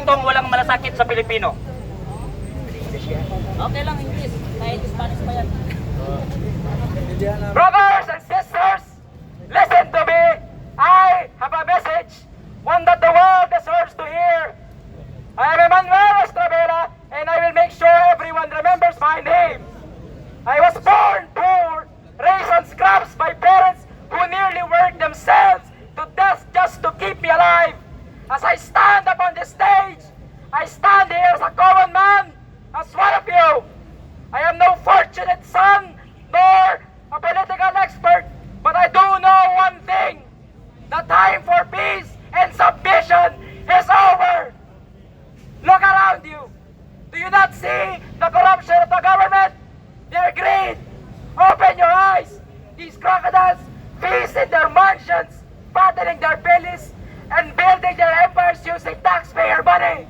itong walang malasakit sa Pilipino. Okay lang, English. Kahit Spanish pa yan. Brothers and sisters, listen to me. I have a message, one that the world deserves to hear. I am Emmanuel Estrabera, and I will make sure everyone remembers my name. I was born poor, raised on scraps by parents who nearly worked themselves to death just to keep me alive. As I stand up on this stage, I stand here as a common man, as one of you. I am no fortunate son, nor a political expert, but I do know one thing. The time for peace and submission is over. Look around you. Do you not see the corruption of the government? Their greed. Open your eyes. These crocodiles feast in their mansions, fattening their bellies, and building their empires using taxpayer money.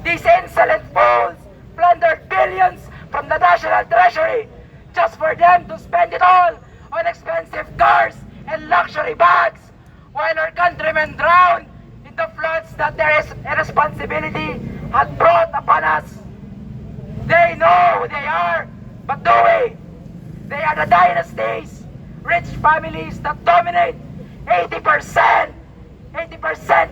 These insolent fools plundered billions from the national treasury just for them to spend it all on expensive cars and luxury bags, while our countrymen drowned in the floods that their irresponsibility had brought upon us. They know who they are, but do we? They are the dynasties, rich families that dominate 80%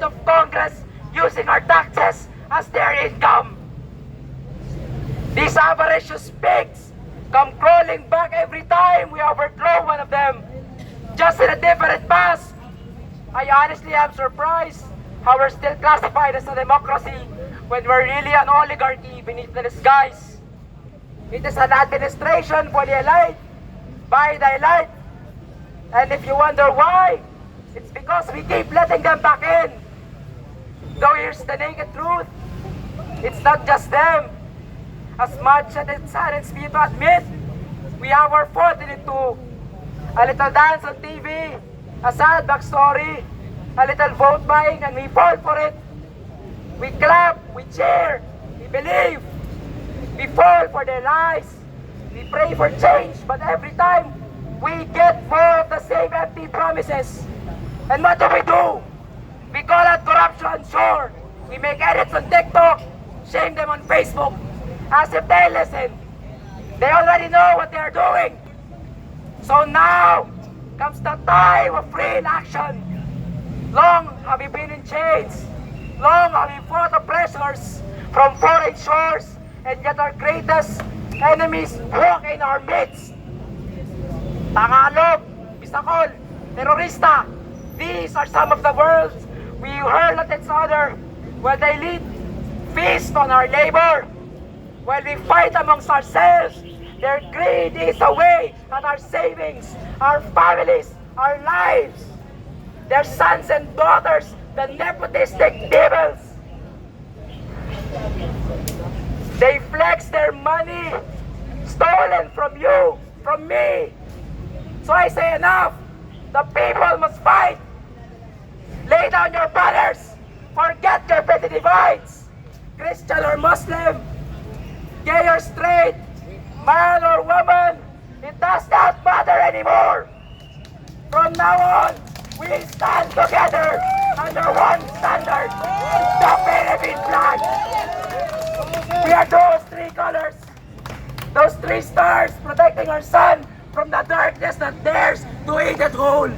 of Congress using our taxes as their income. These avaricious pigs come crawling back every time we overthrow one of them, just in a different mask. I honestly am surprised how we're still classified as a democracy when we're really an oligarchy beneath the disguise. It is an administration for the elite, by the elite. And if you wonder why, it's because we keep letting them back in. Though here's the naked truth, it's not just them. As much as it saddens me to admit, we have our fault in it too. A little dance on TV, a sad backstory, a little vote buying, and we fall for it. We clap, we cheer, we believe. We fall for their lies. We pray for change, but every time we get more of the same empty promises. And what do? We call out corruption, sure. We make edits on TikTok, shame them on Facebook, as if they listen. They already know what they are doing. So now comes the time of real action. Long have we been in chains. Long have we fought oppressors from foreign shores, and yet our greatest enemies walk in our midst. Tagalog, Bisakol, terorista. These are some of the words we hurl at each other while the elite feast on our labor. While we fight amongst ourselves, their greed is away at our savings, our families, our lives. Their sons and daughters, the nepotistic devils. They flex their money stolen from you, from me. So I say enough. The people must fight. Lay down your banners. Forget your petty divides. Christian or Muslim, gay or straight, man or woman, it does not matter anymore. From now on, we stand together under one standard, the Philippine flag. We are those three colors, those three stars protecting our sun from the darkness that dares to eat it whole.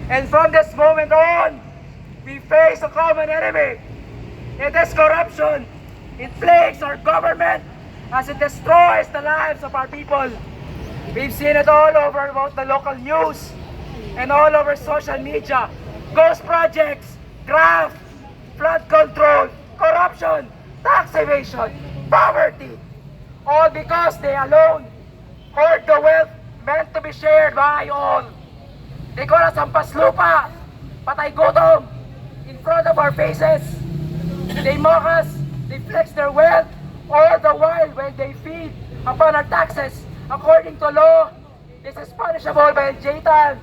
And from this moment on, we face a common enemy. It is corruption. It plagues our government as it destroys the lives of our people. We've seen it all over about the local news and all over social media. Ghost projects, graft, flood control, corruption, tax evasion, poverty. All because they alone hoard the wealth meant to be shared by all. They call us hampas lupa, patay gutom, in front of our faces. They mock us, they flex their wealth, all the while when they feed upon our taxes. According to law, this is punishable by jail.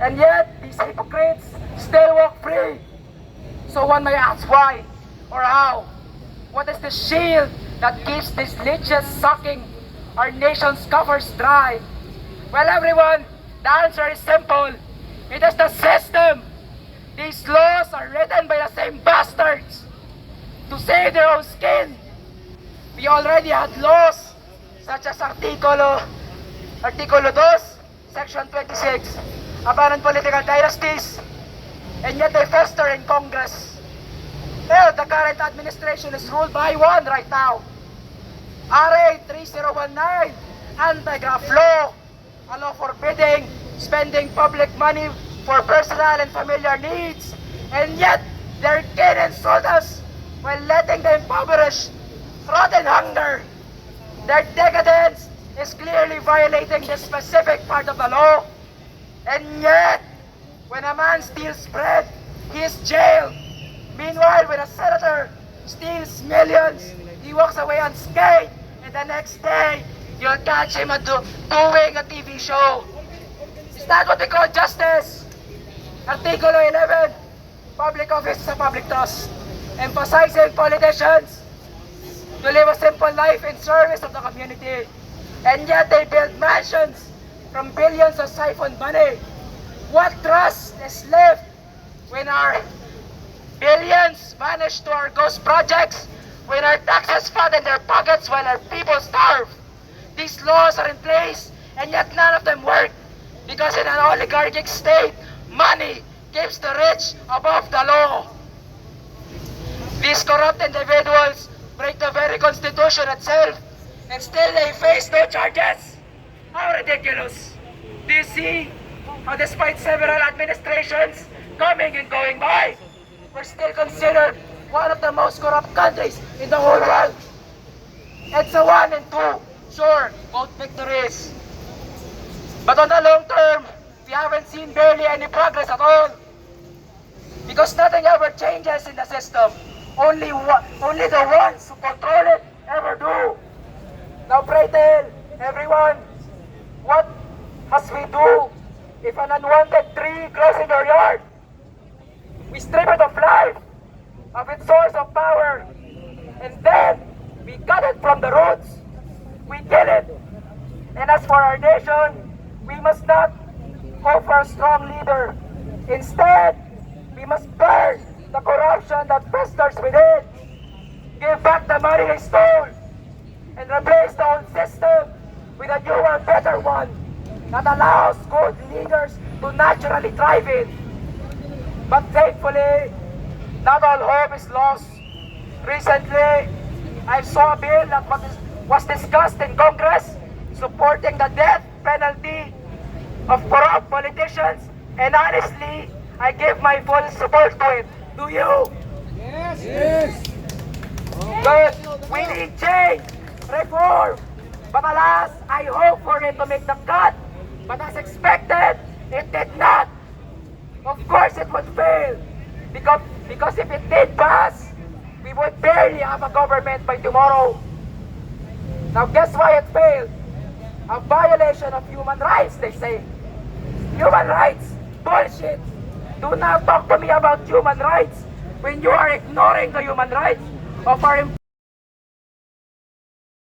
And yet, these hypocrites still walk free. So one may ask why or how. What is the shield that keeps these leeches sucking our nation's coffers dry? Well, everyone, the answer is simple. It is the system. These laws are written by the same bastards to save their own skin. We already had laws such as Articulo 2, Section 26, about political dynasties, and yet they fester in Congress. Well, the current administration is ruled by one right now. RA 3019, anti-graft law, a law forbidding spending public money for personal and familiar needs, and yet they're killing soldiers while letting the impoverished rot in hunger. Their decadence is clearly violating this specific part of the law, and yet when a man steals bread, he is jailed. Meanwhile, when a senator steals millions, he walks away unscathed, and the next day, you'll catch him doing a TV show. Is that what we call justice? Article 11, public office is a public trust, emphasizing politicians to live a simple life in service of the community. And yet they build mansions from billions of siphoned money. What trust is left when our billions vanish to our ghost projects, when our taxes fatten their pockets while our people starve? These laws are in place, and yet none of them work, because in an oligarchic state, money keeps the rich above the law. These corrupt individuals break the very constitution itself, and still they face no charges. How ridiculous! Do you see how despite several administrations coming and going by, we're still considered one of the most corrupt countries in the whole world? It's a 1 and 2. Sure, both victories. But on the long term, we haven't seen barely any progress at all. Because nothing ever changes in the system. Only the ones who control it ever do. Now pray tell, everyone, what must we do if an unwanted tree grows in our yard? We strip it of life, of its source of power, and then we cut it from the roots. We kill it. And as for our nation, we must not hope for a strong leader. Instead, we must burn the corruption that festers within. Give back the money they stole, and replace the old system with a newer, better one that allows good leaders to naturally thrive in. But thankfully, not all hope is lost. Recently, I saw a bill that was discussed in Congress supporting the death penalty of corrupt politicians, and honestly, I give my full support to it. Do you? Yes! Yes! But we need change, reform. But alas, I hope for it to make the cut. But as expected, it did not. Of course it would fail. Because if it did pass, we would barely have a government by tomorrow. Now guess why it failed? A violation of human rights, they say. Human rights? Bullshit! Do not talk to me about human rights when you are ignoring the human rights of our